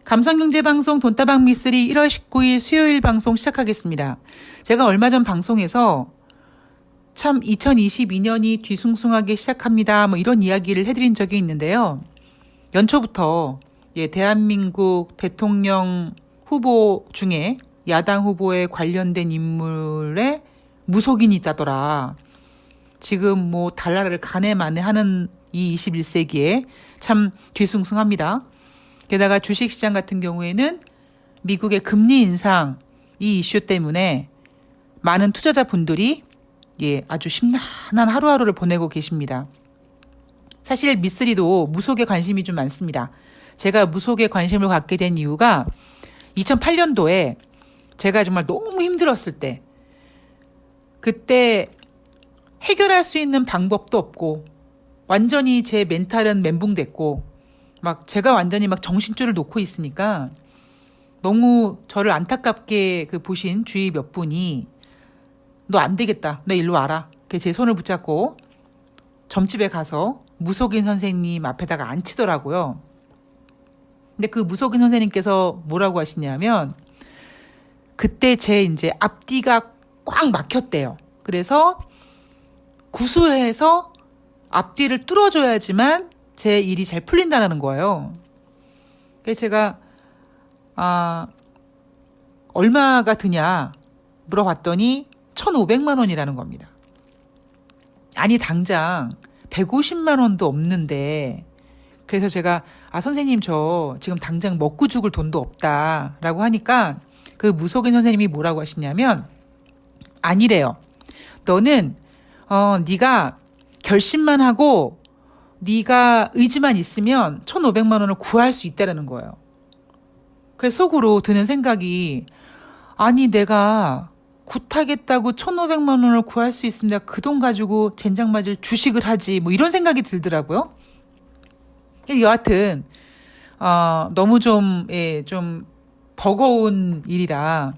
감성경제방송 돈다방 미쓰리 1월 19일 수요일 방송 시작하겠습니다. 제가 얼마 전 방송에서 참 2022년이 뒤숭숭하게 시작합니다. 이런 이야기를 해드린 적이 있는데요. 연초부터 대한민국 대통령 후보 중에 야당 후보에 관련된 인물에 무속인이 있다더라. 지금 달나라를 가네마네 하는 이 21세기에 참 뒤숭숭합니다. 게다가 주식시장 같은 경우에는 미국의 금리 인상 이 이슈 때문에 많은 투자자분들이 아주 심란한 하루하루를 보내고 계십니다. 사실 미쓰리도 무속에 관심이 좀 많습니다. 제가 무속에 관심을 갖게 된 이유가 2008년도에 제가 정말 너무 힘들었을 때, 그때 해결할 수 있는 방법도 없고 완전히 제 멘탈은 멘붕됐고 제가 완전히 정신줄을 놓고 있으니까 너무 저를 안타깝게 보신 주위 몇 분이 너 안 되겠다. 너 일로 와라. 제 손을 붙잡고 점집에 가서 무속인 선생님 앞에다가 앉히더라고요. 근데 그 무속인 선생님께서 뭐라고 하시냐면 그때 제 앞뒤가 꽉 막혔대요. 그래서 구술해서 앞뒤를 뚫어줘야지만 제 일이 잘 풀린다는 거예요. 그래서 제가 얼마가 드냐 물어봤더니 1,500만 원이라는 겁니다. 아니 당장 150만 원도 없는데, 그래서 제가 선생님 저 지금 당장 먹고 죽을 돈도 없다라고 하니까 그 무속인 선생님이 뭐라고 하시냐면 아니래요. 너는 네가 결심만 하고 네가 의지만 있으면 1,500만 원을 구할 수 있다는 거예요. 그래서 속으로 드는 생각이, 아니 내가 굿하겠다고 1,500만 원을 구할 수 있으면 내가 그 돈 가지고 젠장 맞을 주식을 하지, 이런 생각이 들더라고요. 여하튼 너무 좀 버거운 일이라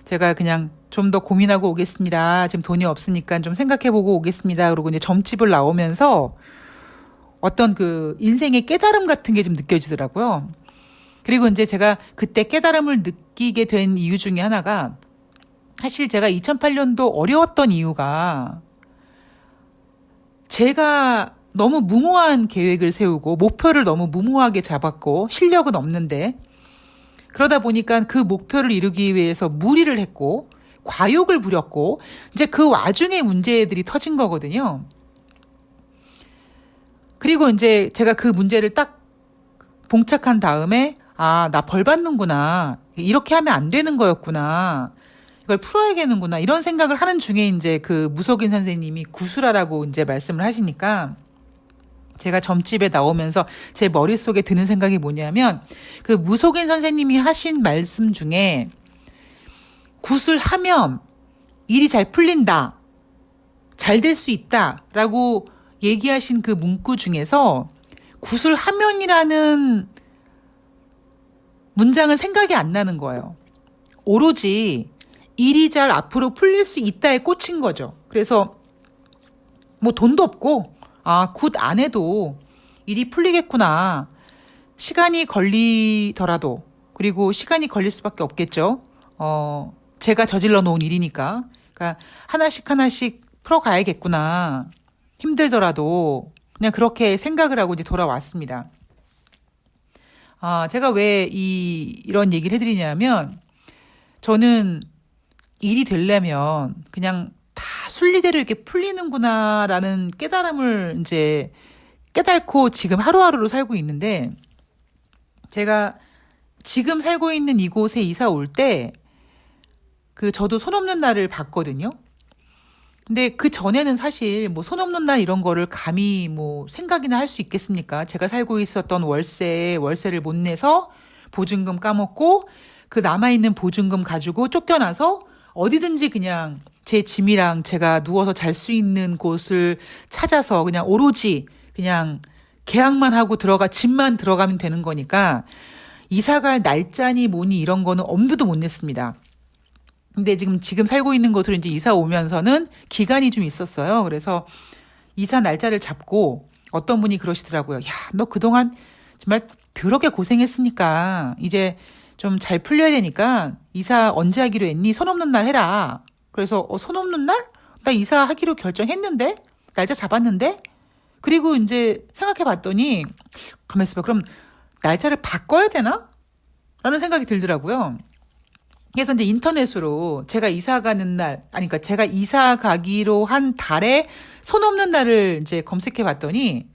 제가 그냥 좀 더 고민하고 오겠습니다. 지금 돈이 없으니까 좀 생각해보고 오겠습니다. 그러고 점집을 나오면서 어떤 인생의 깨달음 같은 게 좀 느껴지더라고요. 그리고 제가 그때 깨달음을 느끼게 된 이유 중에 하나가, 사실 제가 2008년도 어려웠던 이유가 제가 너무 무모한 계획을 세우고 목표를 너무 무모하게 잡았고 실력은 없는데, 그러다 보니까 그 목표를 이루기 위해서 무리를 했고 과욕을 부렸고 그 와중에 문제들이 터진 거거든요. 그리고 제가 그 문제를 딱 봉착한 다음에 나 벌 받는구나, 이렇게 하면 안 되는 거였구나, 이걸 풀어야겠는구나, 이런 생각을 하는 중에 그 무속인 선생님이 구술하라고 말씀을 하시니까 제가 점집에 나오면서 제 머릿속에 드는 생각이 뭐냐면, 그 무속인 선생님이 하신 말씀 중에 구술하면 일이 잘 풀린다, 잘 될 수 있다 라고 얘기하신 그 문구 중에서 구술하면이라는 문장은 생각이 안 나는 거예요. 오로지 일이 잘 앞으로 풀릴 수 있다에 꽂힌 거죠. 그래서 돈도 없고 굿 안 해도 일이 풀리겠구나, 시간이 걸리더라도, 그리고 시간이 걸릴 수밖에 없겠죠. 제가 저질러 놓은 일이니까. 그러니까 하나씩 풀어가야겠구나, 힘들더라도, 그냥 그렇게 생각을 하고 돌아왔습니다. 제가 왜 이런 얘기를 해드리냐면, 저는 일이 되려면 그냥 다 순리대로 이렇게 풀리는구나라는 깨달음을 깨닫고 지금 하루하루로 살고 있는데, 제가 지금 살고 있는 이곳에 이사 올 때 저도 손 없는 날을 봤거든요. 근데 그 전에는 사실 손 없는 날 이런 거를 감히 생각이나 할 수 있겠습니까? 제가 살고 있었던 월세를 못 내서 보증금 까먹고 그 남아있는 보증금 가지고 쫓겨나서 어디든지 그냥 제 짐이랑 제가 누워서 잘 수 있는 곳을 찾아서 그냥 오로지 그냥 계약만 하고 집만 들어가면 되는 거니까 이사갈 날짜니 뭐니 이런 거는 엄두도 못 냈습니다. 근데 지금 살고 있는 곳으로 이사 오면서는 기간이 좀 있었어요. 그래서 이사 날짜를 잡고 어떤 분이 그러시더라고요. 야, 너 그동안 정말 더럽게 고생했으니까 이제 좀 잘 풀려야 되니까 이사 언제 하기로 했니? 손 없는 날 해라. 그래서 손 없는 날? 나 이사하기로 결정했는데? 날짜 잡았는데? 그리고 이제 생각해 봤더니 가만히 있어봐. 그럼 날짜를 바꿔야 되나? 라는 생각이 들더라고요. 그래서 이제 인터넷으로 제가 이사 가는 날, 아니, 그러니까 제가 이사 가기로 한 달에 손 없는 날을 이제 검색해 봤더니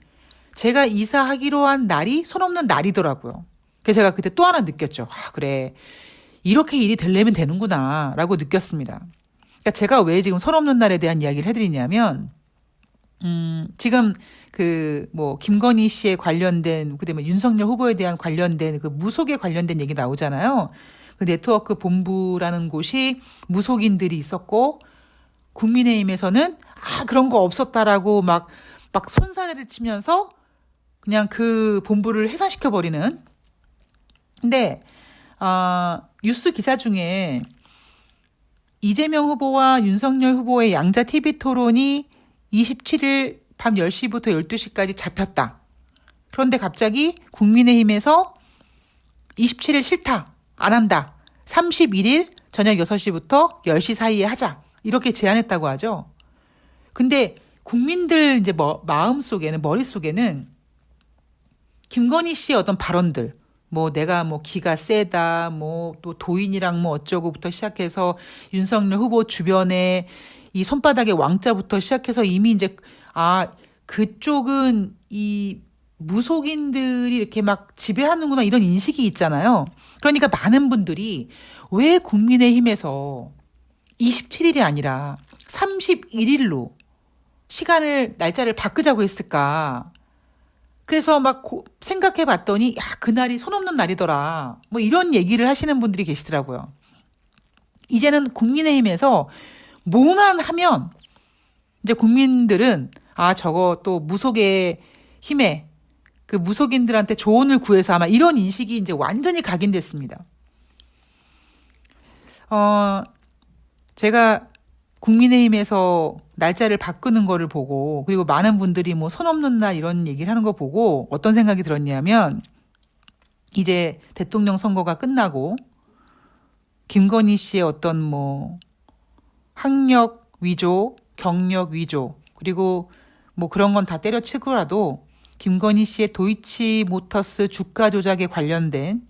제가 이사하기로 한 날이 손 없는 날이더라고요. 그래서 제가 그때 또 하나 느꼈죠. 아, 그래. 이렇게 일이 되려면 되는구나. 라고 느꼈습니다. 그러니까 제가 왜 지금 손 없는 날에 대한 이야기를 해드리냐면, 지금 김건희 씨에 관련된, 그다음에 윤석열 후보에 대한 관련된 그 무속에 관련된 얘기 나오잖아요. 그 네트워크 본부라는 곳이 무속인들이 있었고, 국민의힘에서는 그런 거 없었다라고 막 손사래를 치면서 그냥 그 본부를 해산시켜버리는. 근데, 뉴스 기사 중에 이재명 후보와 윤석열 후보의 양자 TV 토론이 27일 밤 10시부터 12시까지 잡혔다. 그런데 갑자기 국민의힘에서 27일 싫다. 안 한다. 31일 저녁 6시부터 10시 사이에 하자. 이렇게 제안했다고 하죠. 근데 국민들 이제 마음속에는, 머릿속에는 김건희 씨의 어떤 발언들, 내가 기가 세다, 또 도인이랑 어쩌고부터 시작해서 윤석열 후보 주변에 이 손바닥에 왕자부터 시작해서 이미 이제, 그쪽은 이 무속인들이 이렇게 막 지배하는구나 이런 인식이 있잖아요. 그러니까 많은 분들이 왜 국민의힘에서 27일이 아니라 31일로 날짜를 바꾸자고 했을까. 그래서 생각해 봤더니, 그날이 손 없는 날이더라. 이런 얘기를 하시는 분들이 계시더라고요. 이제는 국민의힘에서 뭐만 하면, 이제 국민들은, 저거 또 무속의 힘에, 그 무속인들한테 조언을 구해서 아마 이런 인식이 이제 완전히 각인됐습니다. 제가 국민의힘에서 날짜를 바꾸는 거를 보고, 그리고 많은 분들이 손 없는 날 이런 얘기를 하는 거 보고 어떤 생각이 들었냐면, 이제 대통령 선거가 끝나고 김건희 씨의 어떤 학력 위조, 경력 위조, 그리고 그런 건 다 때려치고라도 김건희 씨의 도이치모터스 주가 조작에 관련된,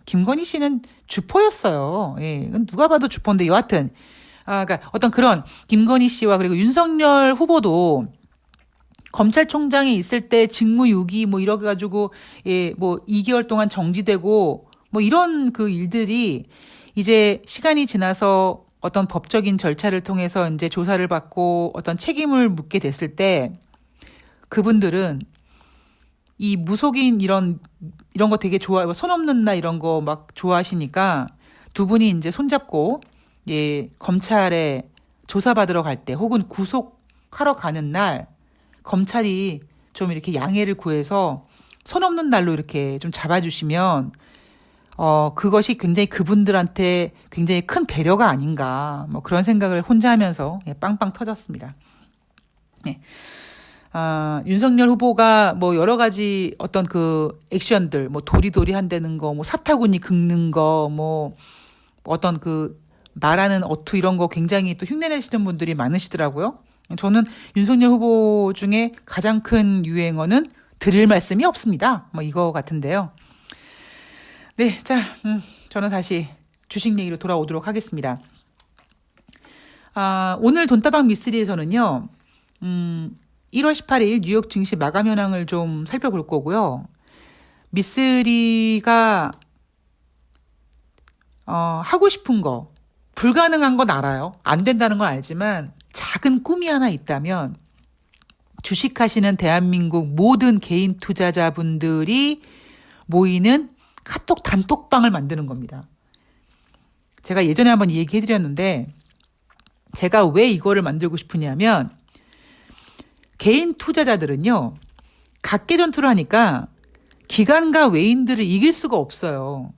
김건희 씨는 주포였어요. 누가 봐도 주포인데 여하튼, 그러니까 어떤 그런 김건희 씨와 그리고 윤석열 후보도 검찰총장에 있을 때 직무유기 이렇게 가지고 2개월 동안 정지되고 이런 그 일들이 이제 시간이 지나서 어떤 법적인 절차를 통해서 이제 조사를 받고 어떤 책임을 묻게 됐을 때 그분들은 이 무속인 이런 거 되게 좋아해요. 손 없는 날 이런 거 막 좋아하시니까 두 분이 이제 손잡고 검찰에 조사받으러 갈 때 혹은 구속하러 가는 날 검찰이 좀 이렇게 양해를 구해서 손 없는 날로 이렇게 좀 잡아주시면 그것이 굉장히 그분들한테 굉장히 큰 배려가 아닌가 그런 생각을 혼자 하면서 빵빵 터졌습니다. 네. 윤석열 후보가 여러 가지 어떤 그 액션들, 도리도리 한다는 거, 사타구니 긁는 거, 어떤 그 말하는 어투 이런 거 굉장히 또 흉내내시는 분들이 많으시더라고요. 저는 윤석열 후보 중에 가장 큰 유행어는 드릴 말씀이 없습니다. 이거 같은데요. 네, 자, 저는 다시 주식 얘기로 돌아오도록 하겠습니다. 오늘 돈다방 미쓰리에서는요, 1월 18일 뉴욕 증시 마감 현황을 좀 살펴볼 거고요. 미쓰리가 하고 싶은 거, 불가능한 건 알아요. 안 된다는 건 알지만 작은 꿈이 하나 있다면 주식하시는 대한민국 모든 개인 투자자분들이 모이는 카톡 단톡방을 만드는 겁니다. 제가 예전에 한번 이 얘기 해드렸는데 제가 왜 이거를 만들고 싶으냐면 개인 투자자들은요. 각계 전투를 하니까 기관과 외인들을 이길 수가 없어요.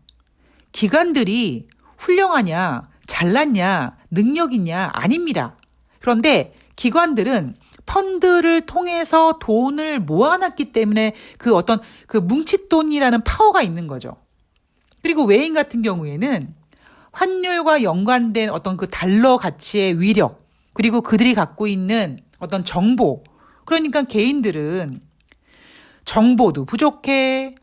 기관들이 훌륭하냐, 잘났냐, 능력 있냐 아닙니다. 그런데 기관들은 펀드를 통해서 돈을 모아놨기 때문에 그 어떤 그 뭉칫돈이라는 파워가 있는 거죠. 그리고 외인 같은 경우에는 환율과 연관된 어떤 그 달러 가치의 위력, 그리고 그들이 갖고 있는 어떤 정보, 그러니까 개인들은 정보도 부족해,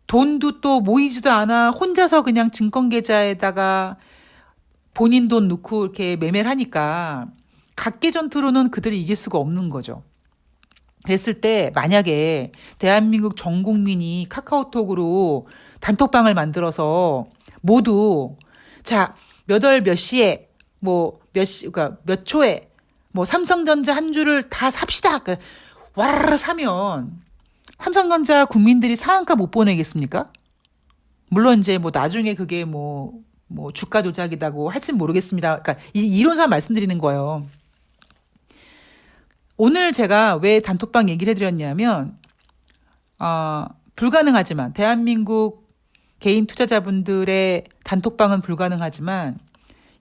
돈도 또 모이지도 않아, 혼자서 그냥 증권계좌에다가 본인 돈 넣고 이렇게 매매를 하니까 각계 전투로는 그들을 이길 수가 없는 거죠. 그랬을 때 만약에 대한민국 전 국민이 카카오톡으로 단톡방을 만들어서 모두 자, 몇 월 몇 시에 그러니까 몇 초에 삼성전자 한 주를 다 삽시다. 그러니까 와라라 사면 삼성전자 국민들이 상한가 못 보내겠습니까? 물론 이제 나중에 그게 주가 조작이다고 할진 모르겠습니다. 그러니까 이론상 말씀드리는 거예요. 오늘 제가 왜 단톡방 얘기를 해드렸냐면, 불가능하지만, 대한민국 개인 투자자분들의 단톡방은 불가능하지만,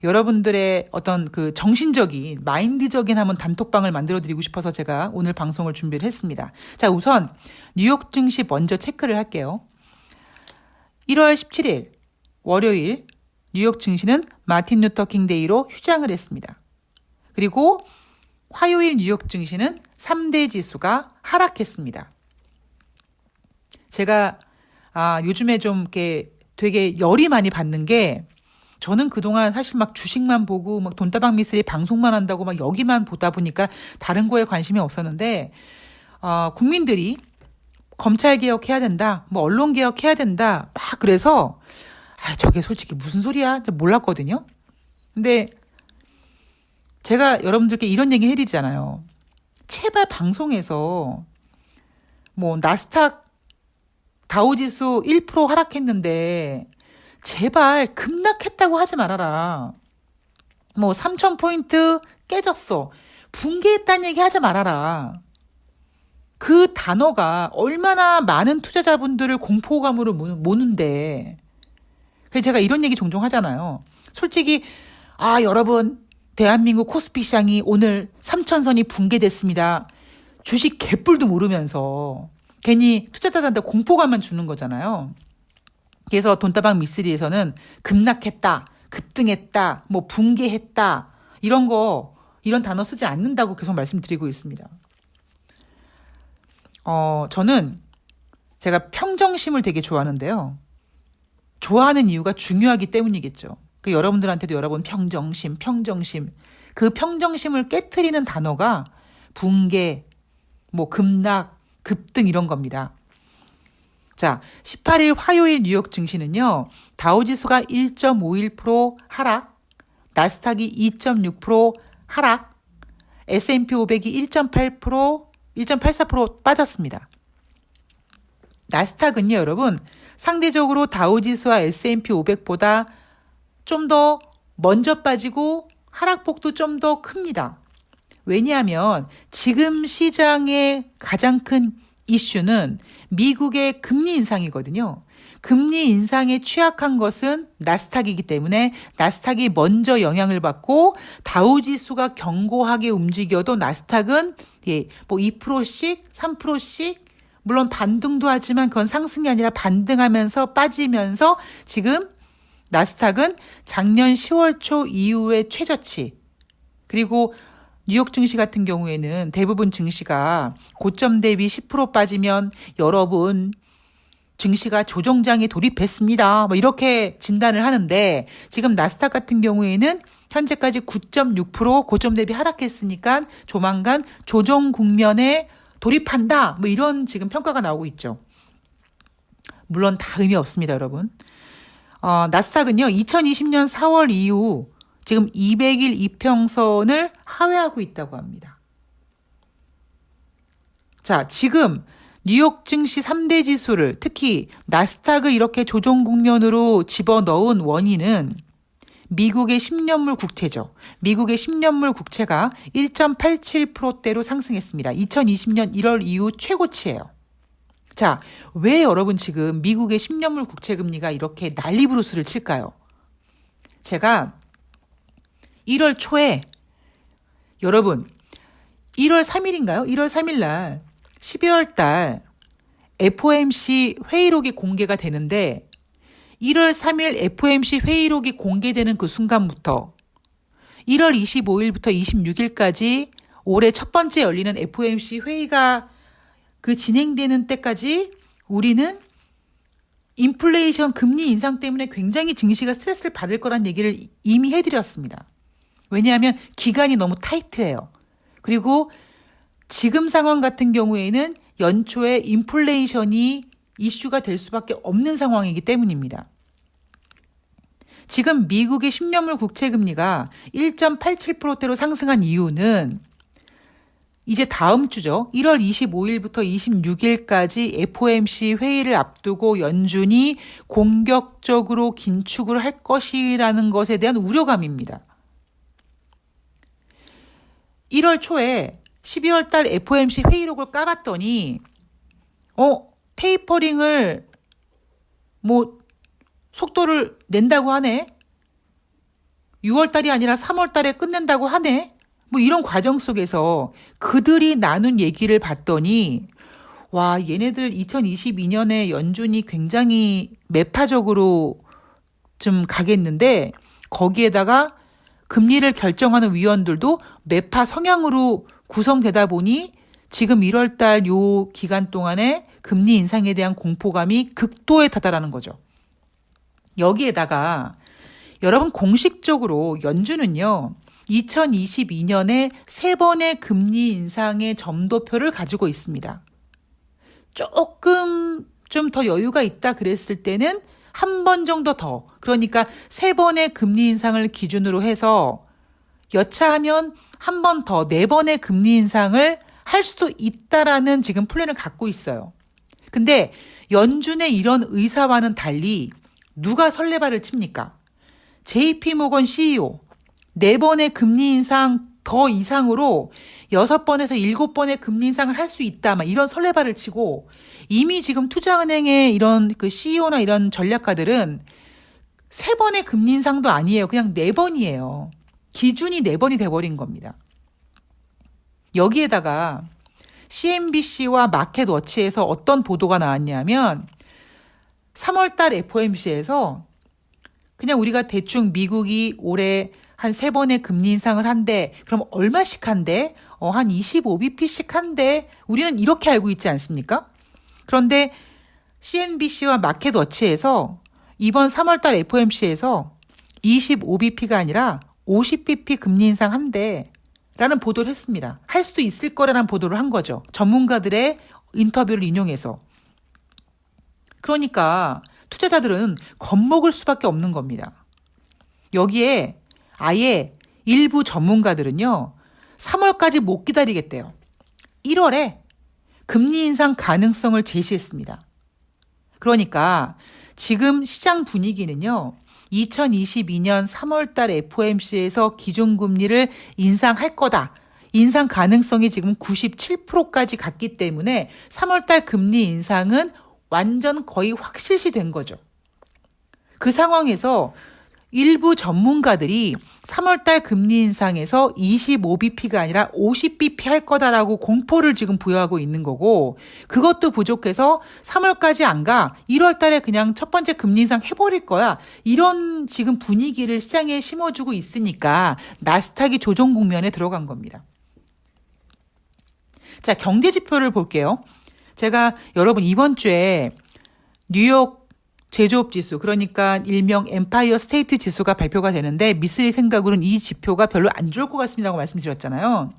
여러분들의 어떤 그 정신적인, 마인드적인 한번 단톡방을 만들어 드리고 싶어서 제가 오늘 방송을 준비를 했습니다. 자, 우선 뉴욕 증시 먼저 체크를 할게요. 1월 17일, 월요일, 뉴욕 증시는 마틴 루터 킹 데이로 휴장을 했습니다. 그리고 화요일 뉴욕 증시는 3대 지수가 하락했습니다. 제가 요즘에 좀 이렇게 되게 열이 많이 받는 게, 저는 그동안 사실 막 주식만 보고 돈다방 미스리 방송만 한다고 여기만 보다 보니까 다른 거에 관심이 없었는데, 국민들이 검찰 개혁해야 된다, 언론 개혁해야 된다, 그래서 저게 솔직히 무슨 소리야? 몰랐거든요. 근데 제가 여러분들께 이런 얘기 해드리잖아요. 제발 방송에서 나스닥 다우지수 1% 하락했는데 제발 급락했다고 하지 말아라. 3,000포인트 깨졌어, 붕괴했다는 얘기 하지 말아라. 그 단어가 얼마나 많은 투자자분들을 공포감으로 모는데. 그래서 제가 이런 얘기 종종 하잖아요. 솔직히 여러분, 대한민국 코스피 시장이 오늘 3,000선이 붕괴됐습니다. 주식 개뿔도 모르면서 괜히 투자자들한테 공포감만 주는 거잖아요. 그래서 돈다방 미쓰리에서는 급락했다, 급등했다, 붕괴했다, 이런 단어 쓰지 않는다고 계속 말씀드리고 있습니다. 저는 제가 평정심을 되게 좋아하는데요. 좋아하는 이유가 중요하기 때문이겠죠. 여러분들한테도 여러분 평정심. 그 평정심을 깨트리는 단어가 붕괴, 급락, 급등 이런 겁니다. 자, 18일 화요일 뉴욕 증시는요, 다우지수가 1.51% 하락, 나스닥이 2.6% 하락, S&P 500이 1.84% 빠졌습니다. 나스닥은요, 여러분, 상대적으로 다우지수와 S&P 500보다 좀 더 먼저 빠지고 하락폭도 좀 더 큽니다. 왜냐하면 지금 시장의 가장 큰 이슈는 미국의 금리 인상이거든요. 금리 인상에 취약한 것은 나스닥이기 때문에 나스닥이 먼저 영향을 받고, 다우지수가 견고하게 움직여도 나스닥은 2%씩, 3%씩, 물론 반등도 하지만 그건 상승이 아니라 반등하면서 빠지면서 지금 나스닥은 작년 10월 초 이후의 최저치, 그리고 뉴욕 증시 같은 경우에는 대부분 증시가 고점 대비 10% 빠지면 여러분 증시가 조정장에 돌입했습니다, 이렇게 진단을 하는데, 지금 나스닥 같은 경우에는 현재까지 9.6% 고점 대비 하락했으니까 조만간 조정 국면에 돌입한다, 이런 지금 평가가 나오고 있죠. 물론 다 의미 없습니다, 여러분. 나스닥은요, 2020년 4월 이후 지금 200일 이평선을 하회하고 있다고 합니다. 자, 지금 뉴욕 증시 3대 지수를, 특히 나스닥을 이렇게 조정 국면으로 집어넣은 원인은 미국의 10년물 국채죠. 미국의 10년물 국채가 1.87%대로 상승했습니다. 2020년 1월 이후 최고치예요. 자, 왜 여러분 지금 미국의 10년물 국채 금리가 이렇게 난리부르스를 칠까요? 제가 1월 초에 여러분 1월 3일인가요? 1월 3일 날 12월 달 FOMC 회의록이 공개가 되는데 1월 3일 FOMC 회의록이 공개되는 그 순간부터 1월 25일부터 26일까지 올해 첫 번째 열리는 FOMC 회의가 그 진행되는 때까지 우리는 인플레이션 금리 인상 때문에 굉장히 증시가 스트레스를 받을 거란 얘기를 이미 해드렸습니다. 왜냐하면 기간이 너무 타이트해요. 그리고 지금 상황 같은 경우에는 연초에 인플레이션이 이슈가 될 수밖에 없는 상황이기 때문입니다. 지금 미국의 10년물 국채금리가 1.87%대로 상승한 이유는 이제 다음 주죠. 1월 25일부터 26일까지 FOMC 회의를 앞두고 연준이 공격적으로 긴축을 할 것이라는 것에 대한 우려감입니다. 1월 초에 12월 달 FOMC 회의록을 까봤더니 테이퍼링을 속도를 낸다고 하네. 6월 달이 아니라 3월 달에 끝낸다고 하네. 이런 과정 속에서 그들이 나눈 얘기를 봤더니 와, 얘네들 2022년에 연준이 굉장히 매파적으로 좀 가겠는데 거기에다가 금리를 결정하는 위원들도 매파 성향으로 구성되다 보니 지금 1월 달 요 기간 동안에 금리 인상에 대한 공포감이 극도에 다다라는 거죠. 여기에다가 여러분 공식적으로 연준은요. 2022년에 3번의 금리 인상의 점도표를 가지고 있습니다. 조금 좀 더 여유가 있다 그랬을 때는 한 번 정도 더, 그러니까 3번의 금리 인상을 기준으로 해서 여차하면 한 번 더 4번의 금리 인상을 할 수도 있다라는 지금 플랜을 갖고 있어요. 근데 연준의 이런 의사와는 달리 누가 설레발을 칩니까? JP모건 CEO 4번의 금리 인상 더 이상으로 6번에서 7번의 금리 인상을 할 수 있다. 이런 설레발을 치고 이미 지금 투자은행의 이런 그 CEO나 이런 전략가들은 3번의 금리 인상도 아니에요. 그냥 4번이에요. 기준이 4번이 돼버린 겁니다. 여기에다가 CNBC와 마켓워치에서 어떤 보도가 나왔냐면 3월달 FOMC에서 그냥 우리가 대충 미국이 올해 한 3번의 금리 인상을 한대. 그럼 얼마씩 한대? 한 25bp씩 한대. 우리는 이렇게 알고 있지 않습니까? 그런데 CNBC와 마켓워치에서 이번 3월달 FOMC에서 25bp가 아니라 50bp 금리 인상 한대. 라는 보도를 했습니다. 할 수도 있을 거라는 보도를 한 거죠. 전문가들의 인터뷰를 인용해서. 그러니까 투자자들은 겁먹을 수밖에 없는 겁니다. 여기에 아예 일부 전문가들은요. 3월까지 못 기다리겠대요. 1월에 금리 인상 가능성을 제시했습니다. 그러니까 지금 시장 분위기는요. 2022년 3월달 FOMC에서 기준금리를 인상할 거다. 인상 가능성이 지금 97%까지 갔기 때문에 3월달 금리 인상은 완전 거의 확실시된 거죠. 그 상황에서 일부 전문가들이 3월달 금리 인상에서 25bp가 아니라 50bp 할 거다라고 공포를 지금 부여하고 있는 거고, 그것도 부족해서 3월까지 안 가. 1월달에 그냥 첫 번째 금리 인상 해버릴 거야. 이런 지금 분위기를 시장에 심어주고 있으니까 나스닥이 조정 국면에 들어간 겁니다. 자, 경제 지표를 볼게요. 제가 여러분 이번 주에 뉴욕 제조업 지수, 그러니까 일명 엠파이어 스테이트 지수가 발표가 되는데 미쓰리 생각으로는 이 지표가 별로 안 좋을 것 같습니다라고 말씀드렸잖아요.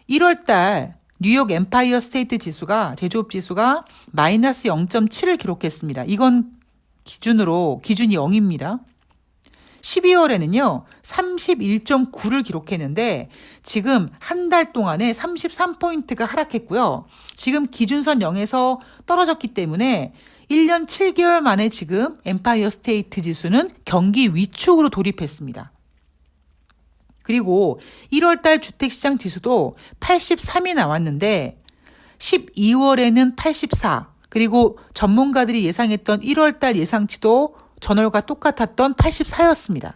1월 달 뉴욕 엠파이어 스테이트 지수가, 제조업 지수가 마이너스 0.7을 기록했습니다. 이건 기준이 0입니다. 12월에는요, 31.9를 기록했는데 지금 한 달 동안에 33포인트가 하락했고요. 지금 기준선 0에서 떨어졌기 때문에 1년 7개월 만에 지금 엠파이어 스테이트 지수는 경기 위축으로 돌입했습니다. 그리고 1월달 주택시장 지수도 83이 나왔는데 12월에는 84, 그리고 전문가들이 예상했던 1월달 예상치도 전월과 똑같았던 84였습니다.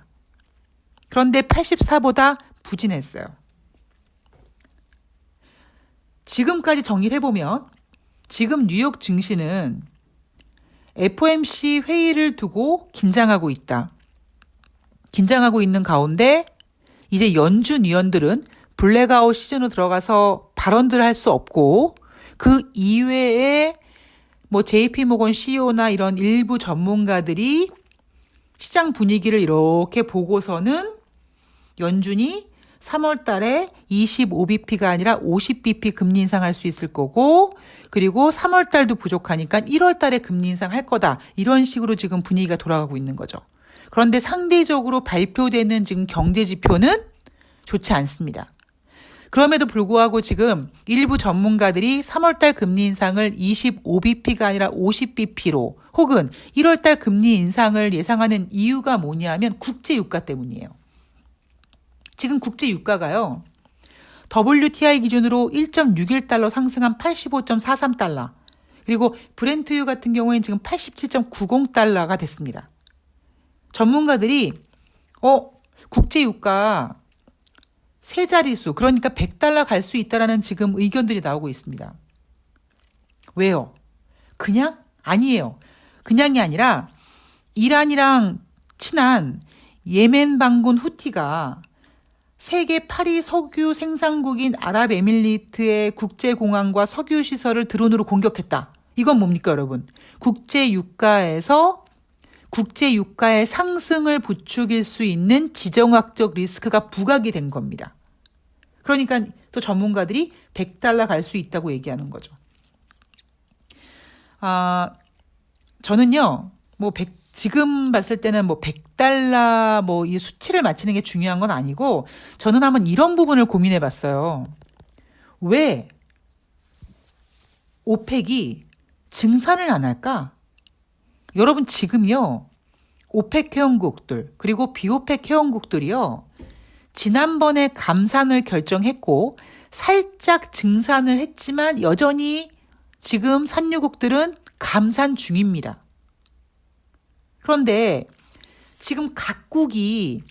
그런데 84보다 부진했어요. 지금까지 정리를 해보면 지금 뉴욕 증시는 FOMC 회의를 두고 긴장하고 있다. 긴장하고 있는 가운데 이제 연준 위원들은 블랙아웃 시즌으로 들어가서 발언들을 할 수 없고 그 이외에 뭐 JP모건 CEO나 이런 일부 전문가들이 시장 분위기를 이렇게 보고서는 연준이 3월 달에 25bp가 아니라 50bp 금리 인상할 수 있을 거고 그리고 3월 달도 부족하니까 1월 달에 금리 인상할 거다. 이런 식으로 지금 분위기가 돌아가고 있는 거죠. 그런데 상대적으로 발표되는 지금 경제 지표는 좋지 않습니다. 그럼에도 불구하고 지금 일부 전문가들이 3월달 금리 인상을 25bp가 아니라 50bp로 혹은 1월달 금리 인상을 예상하는 이유가 뭐냐면 국제유가 때문이에요. 지금 국제유가가요. WTI 기준으로 1.61달러 상승한 85.43달러 그리고 브렌트유 같은 경우에는 지금 87.90달러가 됐습니다. 전문가들이 국제유가 세 자릿수 그러니까 100달러 갈 수 있다라는 지금 의견들이 나오고 있습니다. 왜요? 그냥? 아니에요. 그냥이 아니라 이란이랑 친한 예멘 반군 후티가 세계 8위 석유 생산국인 아랍에밀리트의 국제공항과 석유시설을 드론으로 공격했다. 이건 뭡니까 여러분? 국제유가의 상승을 부추길 수 있는 지정학적 리스크가 부각이 된 겁니다. 그러니까 또 전문가들이 100달러 갈 수 있다고 얘기하는 거죠. 저는요, 지금 봤을 때는 100달러 이 수치를 맞추는 게 중요한 건 아니고, 저는 한번 이런 부분을 고민해 봤어요. 왜 오펙이 증산을 안 할까? 여러분 지금요, 오펙 회원국들, 그리고 비오펙 회원국들이요, 지난번에 감산을 결정했고, 살짝 증산을 했지만 여전히 지금 산유국들은 감산 중입니다. 그런데 지금 각국이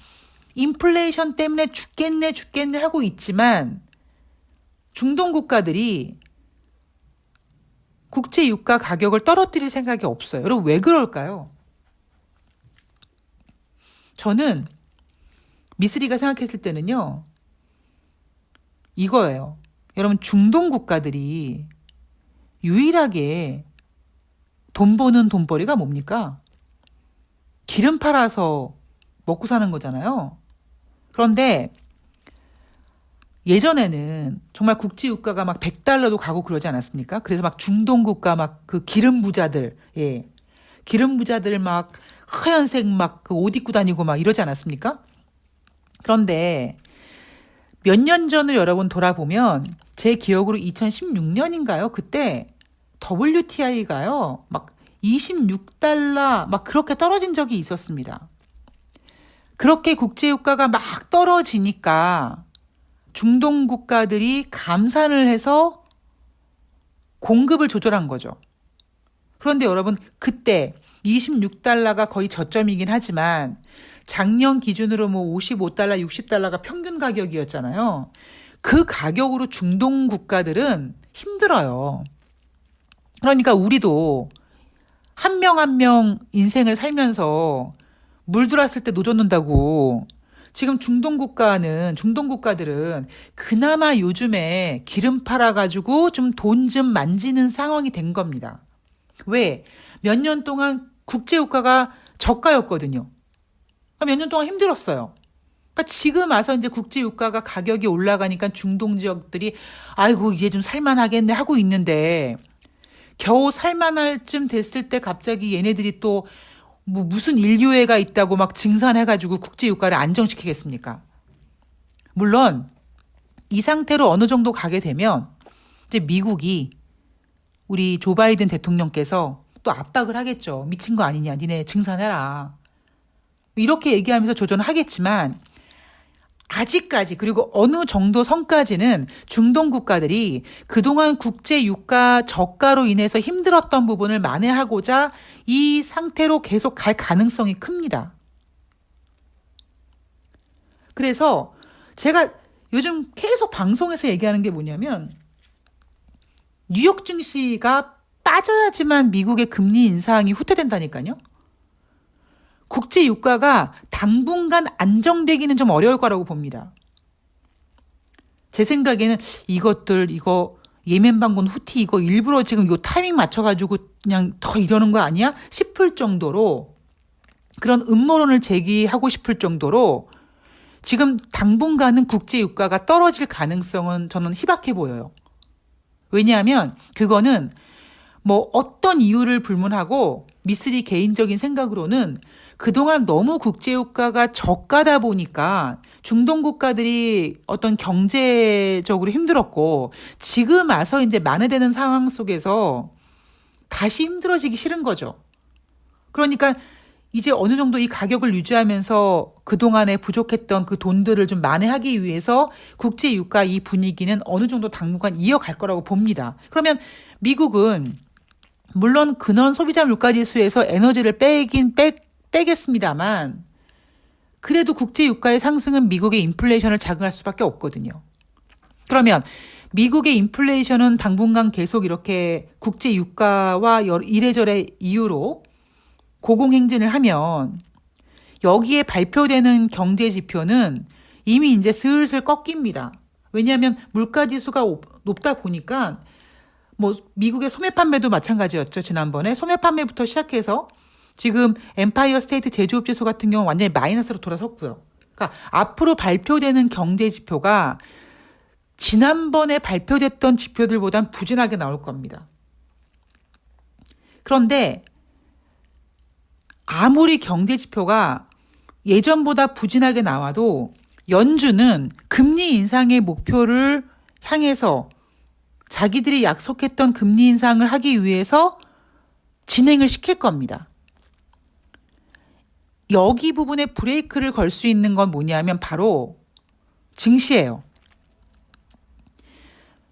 인플레이션 때문에 죽겠네 하고 있지만 중동 국가들이 국제 유가 가격을 떨어뜨릴 생각이 없어요. 여러분 왜 그럴까요? 저는 미쓰리가 생각했을 때는요. 이거예요. 여러분 중동 국가들이 유일하게 돈 버는 돈벌이가 뭡니까? 기름 팔아서 먹고 사는 거잖아요. 그런데 예전에는 정말 국제 유가가 막 100달러도 가고 그러지 않았습니까? 그래서 막 중동 국가 그 기름 부자들, 기름 부자들 막 하얀색 그 옷 입고 다니고 막 이러지 않았습니까? 그런데 몇 년 전을 여러분 돌아보면 제 기억으로 2016년인가요? 그때 WTI가요. 막 26달러 막 그렇게 떨어진 적이 있었습니다. 그렇게 국제유가가 막 떨어지니까 중동 국가들이 감산을 해서 공급을 조절한 거죠. 그런데 여러분 그때 26달러가 거의 저점이긴 하지만 작년 기준으로 55달러, 60달러가 평균 가격이었잖아요. 그 가격으로 중동 국가들은 힘들어요. 그러니까 우리도 한 명 한 명 인생을 살면서 물 들어왔을 때 노젓는다고 지금 중동 국가들은 그나마 요즘에 기름 팔아가지고 좀 돈 좀 만지는 상황이 된 겁니다. 왜? 몇 년 동안 국제유가가 저가였거든요. 몇 년 동안 힘들었어요. 그러니까 지금 와서 이제 국제유가가 가격이 올라가니까 중동 지역들이 아이고 이제 좀 살만하겠네 하고 있는데 겨우 살만할 쯤 됐을 때 갑자기 얘네들이 또 무슨 인류애가 있다고 막 증산해가지고 국제유가를 안정시키겠습니까? 물론 이 상태로 어느 정도 가게 되면 이제 미국이 우리 조 바이든 대통령께서 또 압박을 하겠죠. 미친 거 아니냐. 니네 증산해라. 이렇게 얘기하면서 조정을 하겠지만 아직까지 그리고 어느 정도 선까지는 중동 국가들이 그동안 국제 유가 저가로 인해서 힘들었던 부분을 만회하고자 이 상태로 계속 갈 가능성이 큽니다. 그래서 제가 요즘 계속 방송에서 얘기하는 게 뭐냐면 뉴욕 증시가 빠져야지만 미국의 금리 인상이 후퇴된다니까요. 국제 유가가 당분간 안정되기는 좀 어려울 거라고 봅니다. 제 생각에는 이거 예멘 반군 후티 이거 일부러 지금 요 타이밍 맞춰가지고 그냥 더 이러는 거 아니야? 싶을 정도로 그런 음모론을 제기하고 싶을 정도로 지금 당분간은 국제 유가가 떨어질 가능성은 저는 희박해 보여요. 왜냐하면 그거는 뭐 어떤 이유를 불문하고 미쓰리 개인적인 생각으로는 그동안 너무 국제유가가 저가다 보니까 중동 국가들이 어떤 경제적으로 힘들었고 지금 와서 이제 만회되는 상황 속에서 다시 힘들어지기 싫은 거죠. 그러니까 이제 어느 정도 이 가격을 유지하면서 그동안에 부족했던 그 돈들을 좀 만회하기 위해서 국제유가 이 분위기는 어느 정도 당분간 이어갈 거라고 봅니다. 그러면 미국은 물론 근원 소비자 물가지수에서 에너지를 빼겠습니다만 그래도 국제 유가의 상승은 미국의 인플레이션을 자극할 수밖에 없거든요. 그러면 미국의 인플레이션은 당분간 계속 이렇게 국제 유가와 이래저래 이유로 고공행진을 하면 여기에 발표되는 경제 지표는 이미 이제 슬슬 꺾입니다. 왜냐하면 물가지수가 높다 보니까 뭐 미국의 소매 판매도 마찬가지였죠. 지난번에 소매 판매부터 시작해서 지금 엠파이어 스테이트 제조업 지수 같은 경우는 완전히 마이너스로 돌아섰고요. 그러니까 앞으로 발표되는 경제 지표가 지난번에 발표됐던 지표들보단 부진하게 나올 겁니다. 그런데 아무리 경제 지표가 예전보다 부진하게 나와도 연준은 금리 인상의 목표를 향해서 자기들이 약속했던 금리 인상을 하기 위해서 진행을 시킬 겁니다. 여기 부분에 브레이크를 걸 수 있는 건 뭐냐면 바로 증시예요.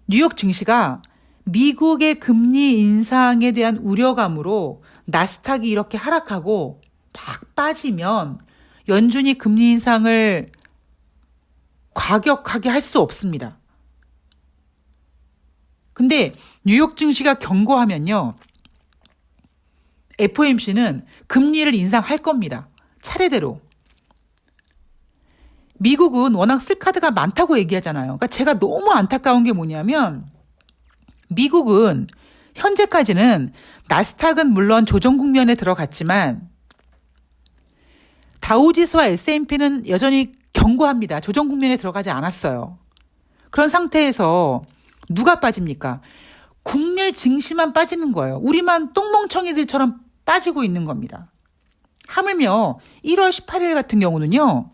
뉴욕 증시가 미국의 금리 인상에 대한 우려감으로 나스닥이 이렇게 하락하고 팍 빠지면 연준이 금리 인상을 과격하게 할 수 없습니다. 근데 뉴욕 증시가 견고하면요. FOMC는 금리를 인상할 겁니다. 차례대로. 미국은 워낙 쓸 카드가 많다고 얘기하잖아요. 그러니까 제가 너무 안타까운 게 뭐냐면 미국은 현재까지는 나스닥은 물론 조정 국면에 들어갔지만 다우지수와 S&P는 여전히 견고합니다. 조정 국면에 들어가지 않았어요. 그런 상태에서 누가 빠집니까? 국내 증시만 빠지는 거예요. 우리만 똥멍청이들처럼 빠지고 있는 겁니다. 하물며 1월 18일 같은 경우는요.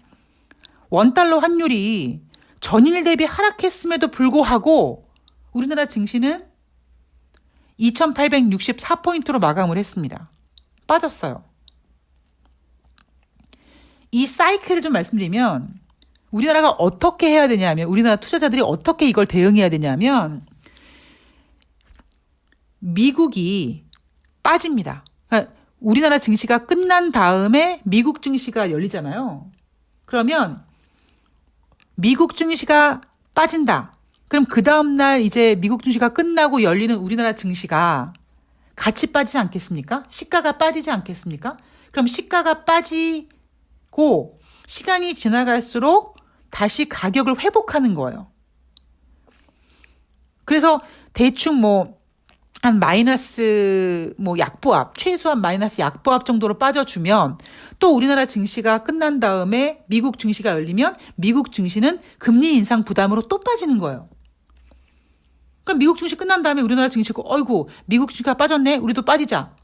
원달러 환율이 전일 대비 하락했음에도 불구하고 우리나라 증시는 2864포인트로 마감을 했습니다. 빠졌어요. 이 사이클을 좀 말씀드리면 우리나라가 어떻게 해야 되냐면 우리나라 투자자들이 어떻게 이걸 대응해야 되냐면 미국이 빠집니다. 그러니까 우리나라 증시가 끝난 다음에 미국 증시가 열리잖아요. 그러면 미국 증시가 빠진다. 그럼 그 다음날 이제 미국 증시가 끝나고 열리는 우리나라 증시가 같이 빠지지 않겠습니까? 시가가 빠지지 않겠습니까? 그럼 시가가 빠지고 시간이 지나갈수록 다시 가격을 회복하는 거예요. 그래서 대충 한 마이너스 약보합, 최소한 마이너스 약보합 정도로 빠져주면 또 우리나라 증시가 끝난 다음에 미국 증시가 열리면 미국 증시는 금리 인상 부담으로 또 빠지는 거예요. 그럼 미국 증시 끝난 다음에 우리나라 증시가 어이구 미국 증시가 빠졌네 우리도 빠지자.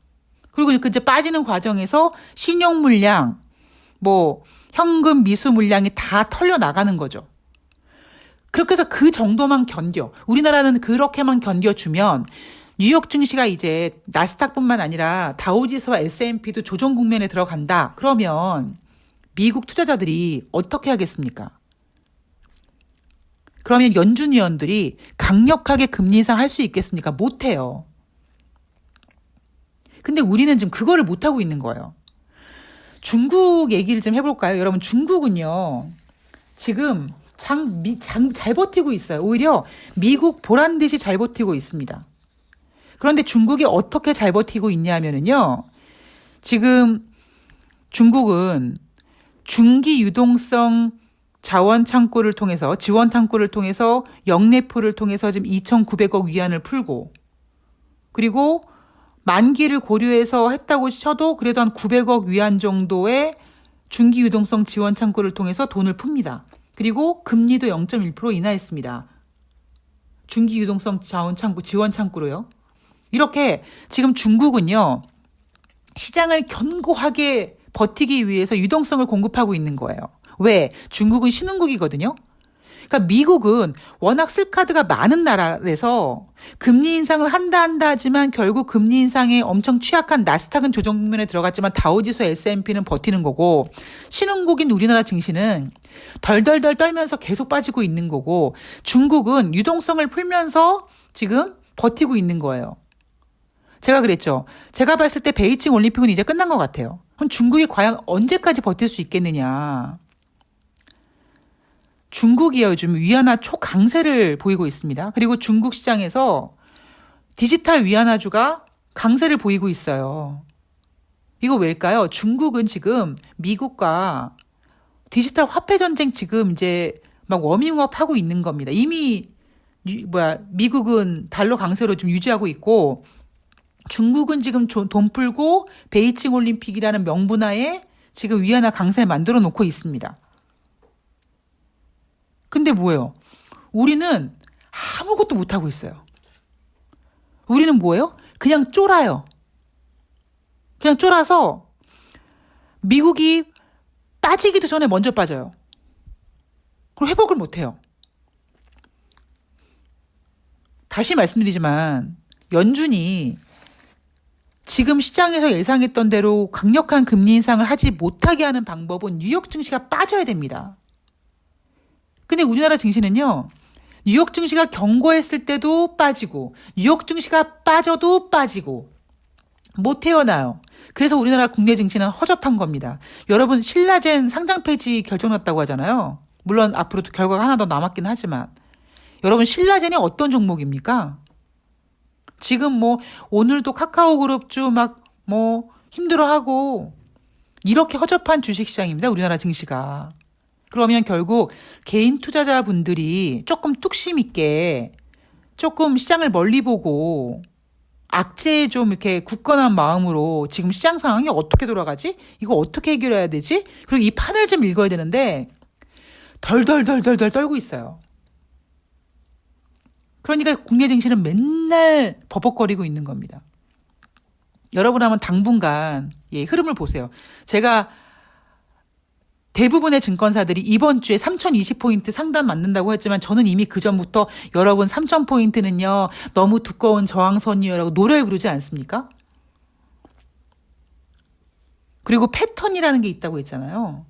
그리고 이제 빠지는 과정에서 신용 물량, 현금 미수 물량이 다 털려 나가는 거죠. 그렇게 해서 그 정도만 견뎌. 우리나라는 그렇게만 견뎌주면 뉴욕 증시가 이제 나스닥뿐만 아니라 다우지수와 S&P도 조정 국면에 들어간다. 그러면 미국 투자자들이 어떻게 하겠습니까? 그러면 연준 위원들이 강력하게 금리 인상 할 수 있겠습니까? 못해요. 근데 우리는 지금 그거를 못하고 있는 거예요. 중국 얘기를 좀 해볼까요? 여러분 중국은요. 지금 잘 버티고 있어요. 오히려 미국 보란 듯이 잘 버티고 있습니다. 그런데 중국이 어떻게 잘 버티고 있냐면은요. 지금 중국은 중기 유동성 자원 창구를 통해서, 지원 창구를 통해서 영내포를 통해서 지금 2,900억 위안을 풀고, 그리고 만기를 고려해서 했다고 쳐도 그래도 한 900억 위안 정도의 중기 유동성 지원 창구를 통해서 돈을 풉니다. 그리고 금리도 0.1% 인하했습니다. 중기 유동성 자원 창구, 지원 창구로요. 이렇게 지금 중국은요, 시장을 견고하게 버티기 위해서 유동성을 공급하고 있는 거예요. 왜? 중국은 신흥국이거든요. 그러니까 미국은 워낙 쓸카드가 많은 나라라서 금리 인상을 한다 하지만 결국 금리 인상에 엄청 취약한 나스닥은 조정 국면에 들어갔지만 다우지수 S&P는 버티는 거고, 신흥국인 우리나라 증시는 덜덜덜 떨면서 계속 빠지고 있는 거고, 중국은 유동성을 풀면서 지금 버티고 있는 거예요. 제가 그랬죠. 제가 봤을 때 베이징 올림픽은 이제 끝난 것 같아요. 그럼 중국이 과연 언제까지 버틸 수 있겠느냐. 중국이요, 요즘 위안화 초강세를 보이고 있습니다. 그리고 중국 시장에서 디지털 위안화주가 강세를 보이고 있어요. 이거 왜일까요? 중국은 지금 미국과 디지털 화폐 전쟁 지금 이제 막 워밍업 하고 있는 겁니다. 이미 미국은 달러 강세로 좀 유지하고 있고, 중국은 지금 돈 풀고 베이징 올림픽이라는 명분하에 지금 위안화 강세 만들어 놓고 있습니다. 근데 뭐예요? 우리는 아무것도 못하고 있어요. 우리는 뭐예요? 그냥 쫄아요. 그냥 쫄아서 미국이 빠지기도 전에 먼저 빠져요. 그리고 회복을 못해요. 다시 말씀드리지만 연준이 지금 시장에서 예상했던 대로 강력한 금리 인상을 하지 못하게 하는 방법은 뉴욕 증시가 빠져야 됩니다. 근데 우리나라 증시는요, 뉴욕 증시가 견고했을 때도 빠지고, 뉴욕 증시가 빠져도 빠지고, 못 태어나요. 그래서 우리나라 국내 증시는 허접한 겁니다. 여러분, 신라젠 상장 폐지 결정났다고 하잖아요. 물론 앞으로도 결과가 하나 더 남았긴 하지만. 여러분, 신라젠이 어떤 종목입니까? 지금 오늘도 카카오그룹주 힘들어하고, 이렇게 허접한 주식시장입니다. 우리나라 증시가. 그러면 결국 개인 투자자분들이 조금 뚝심 있게 조금 시장을 멀리 보고 악재에 좀 이렇게 굳건한 마음으로 지금 시장 상황이 어떻게 돌아가지? 이거 어떻게 해결해야 되지? 그리고 이 판을 좀 읽어야 되는데 덜덜덜덜덜 떨고 있어요. 그러니까 국내 증시는 맨날 버벅거리고 있는 겁니다. 여러분 한번 당분간 흐름을 보세요. 제가 대부분의 증권사들이 이번 주에 3020포인트 상단 맞는다고 했지만 저는 이미 그전부터 여러분 3000포인트는요 너무 두꺼운 저항선이요라고 노래 부르지 않습니까? 그리고 패턴이라는 게 있다고 했잖아요.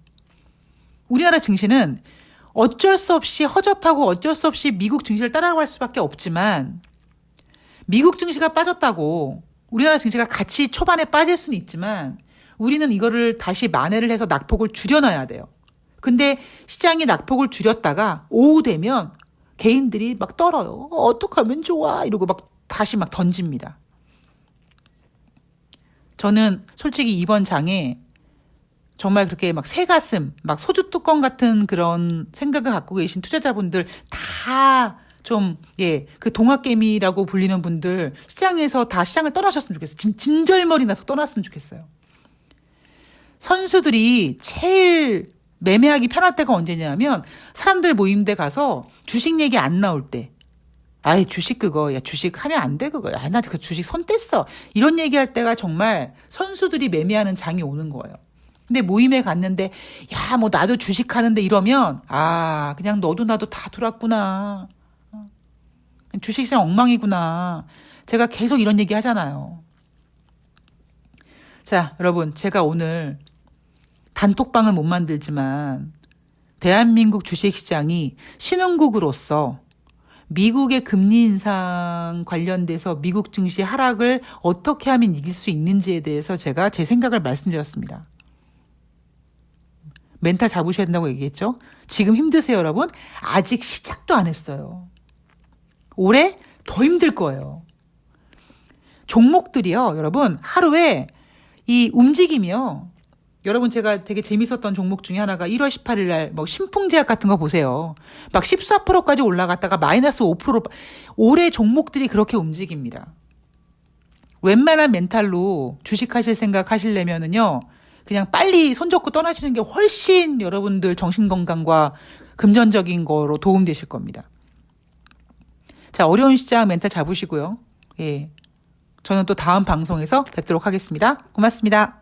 우리나라 증시는 어쩔 수 없이 허접하고 어쩔 수 없이 미국 증시를 따라갈 수밖에 없지만, 미국 증시가 빠졌다고 우리나라 증시가 같이 초반에 빠질 수는 있지만 우리는 이거를 다시 만회를 해서 낙폭을 줄여놔야 돼요. 근데 시장이 낙폭을 줄였다가 오후 되면 개인들이 막 떨어요. 어떡하면 좋아 이러고 막 다시 막 던집니다. 저는 솔직히 이번 장에 정말 그렇게 막 새가슴, 막 소주 뚜껑 같은 그런 생각을 갖고 계신 투자자분들 다 좀, 그 동학개미라고 불리는 분들 시장에서 다 시장을 떠나셨으면 좋겠어요. 진절머리 나서 떠났으면 좋겠어요. 선수들이 제일 매매하기 편할 때가 언제냐면 사람들 모임대 가서 주식 얘기 안 나올 때. 아이, 주식 그거, 야, 주식 하면 안 돼, 그거. 야, 나 그 주식 손 뗐어. 이런 얘기할 때가 정말 선수들이 매매하는 장이 오는 거예요. 근데 모임에 갔는데, 야, 나도 주식 하는데 이러면, 그냥 너도 나도 다 돌았구나. 주식시장 엉망이구나. 제가 계속 이런 얘기 하잖아요. 자, 여러분, 제가 오늘 단톡방은 못 만들지만 대한민국 주식시장이 신흥국으로서 미국의 금리 인상 관련돼서 미국 증시 하락을 어떻게 하면 이길 수 있는지에 대해서 제가 제 생각을 말씀드렸습니다. 멘탈 잡으셔야 된다고 얘기했죠? 지금 힘드세요, 여러분? 아직 시작도 안 했어요. 올해 더 힘들 거예요. 종목들이요, 여러분, 하루에 이 움직임이요. 여러분, 제가 되게 재밌었던 종목 중에 하나가 1월 18일 날 뭐 신풍제약 같은 거 보세요. 막 14%까지 올라갔다가 마이너스 5%. 올해 종목들이 그렇게 움직입니다. 웬만한 멘탈로 주식하실 생각 하시려면은요, 그냥 빨리 손 잡고 떠나시는 게 훨씬 여러분들 정신건강과 금전적인 거로 도움되실 겁니다. 자, 어려운 시장 멘탈 잡으시고요. 예. 저는 또 다음 방송에서 뵙도록 하겠습니다. 고맙습니다.